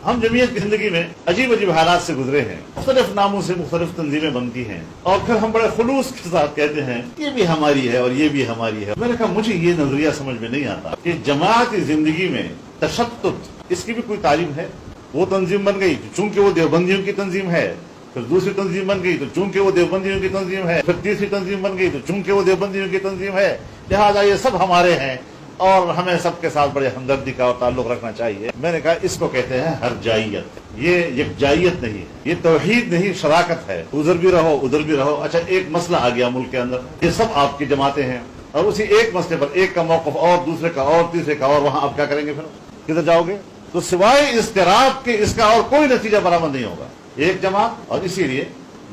ہم جمعیت کی زندگی میں عجیب عجیب حالات سے گزرے ہیں، مختلف ناموں سے مختلف تنظیمیں بنتی ہیں، اور پھر ہم بڑے خلوص کے ساتھ کہتے ہیں یہ بھی ہماری ہے اور یہ بھی ہماری ہے۔ میں نے کہا مجھے یہ نظریہ سمجھ میں نہیں آتا کہ جماعتی زندگی میں تشدد، اس کی بھی کوئی تعلیم ہے؟ وہ تنظیم بن گئی چونکہ وہ دیوبندیوں کی تنظیم ہے، پھر دوسری تنظیم بن گئی تو چونکہ وہ دیوبندیوں کی تنظیم ہے، پھر تیسری تنظیم بن گئی تو چونکہ وہ دیوبندیوں کی تنظیم ہے، لہٰذا یہ سب ہمارے ہیں اور ہمیں سب کے ساتھ بڑے ہمدردی کا اور تعلق رکھنا چاہیے۔ میں نے کہا اس کو کہتے ہیں ہرجائیت، یہ یکجائیت نہیں ہے، یہ توحید نہیں، شراکت ہے۔ ادھر بھی رہو ادھر بھی رہو۔ اچھا ایک مسئلہ آ گیا ملک کے اندر، یہ سب آپ کی جماعتیں ہیں اور اسی ایک مسئلے پر ایک کا موقف اور دوسرے کا اور تیسرے کا اور، وہاں آپ کیا کریں گے؟ پھر کدھر جاؤ گے؟ تو سوائے اضطراب کے اس کا اور کوئی نتیجہ برآمد نہیں ہوگا۔ ایک جماعت، اور اسی لیے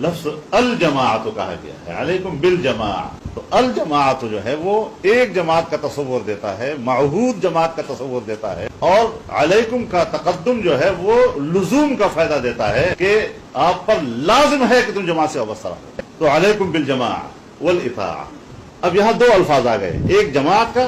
لفظ الجماعت کہا گیا ہے، علیکم بالجماعت۔ تو الجماعت جو ہے وہ ایک جماعت کا تصور دیتا ہے، معہود جماعت کا تصور دیتا ہے، اور علیکم کا تقدم جو ہے وہ لزوم کا فائدہ دیتا ہے کہ آپ پر لازم ہے کہ تم جماعت سے وابستہ رہو۔ تو علیکم بالجماعت والاطاعۃ۔ اب یہاں دو الفاظ آ گئے، ایک جماعت کا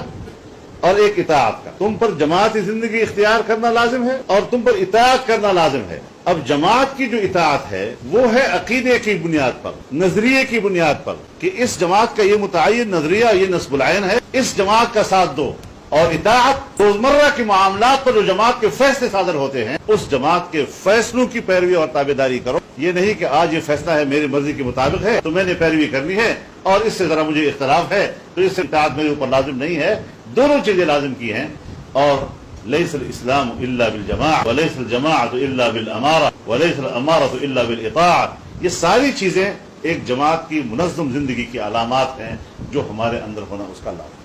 اور ایک اطاعت کا۔ تم پر جماعتی زندگی اختیار کرنا لازم ہے اور تم پر اطاعت کرنا لازم ہے۔ اب جماعت کی جو اطاعت ہے وہ ہے عقیدے کی بنیاد پر، نظریے کی بنیاد پر، کہ اس جماعت کا یہ متعین نظریہ، یہ نصب العین ہے، اس جماعت کا ساتھ دو۔ اور اطاعت روزمرہ کے معاملات پر جو جماعت کے فیصلے صادر ہوتے ہیں اس جماعت کے فیصلوں کی پیروی اور تابعداری کرو۔ یہ نہیں کہ آج یہ فیصلہ ہے میری مرضی کے مطابق ہے تو میں نے پیروی کرنی ہے، اور اس سے ذرا مجھے اختلاف ہے تو اس سے اطاعت میرے اوپر لازم نہیں ہے۔ دونوں چیزیں لازم کی ہیں۔ اور لیس الاسلام الا بالجماعۃ ولیس الجماعۃ الا بالامارۃ ولیس الامارۃ الا بالاطاعۃ۔ یہ ساری چیزیں ایک جماعت کی منظم زندگی کی علامات ہیں جو ہمارے اندر ہونا اس کا لازم ہے۔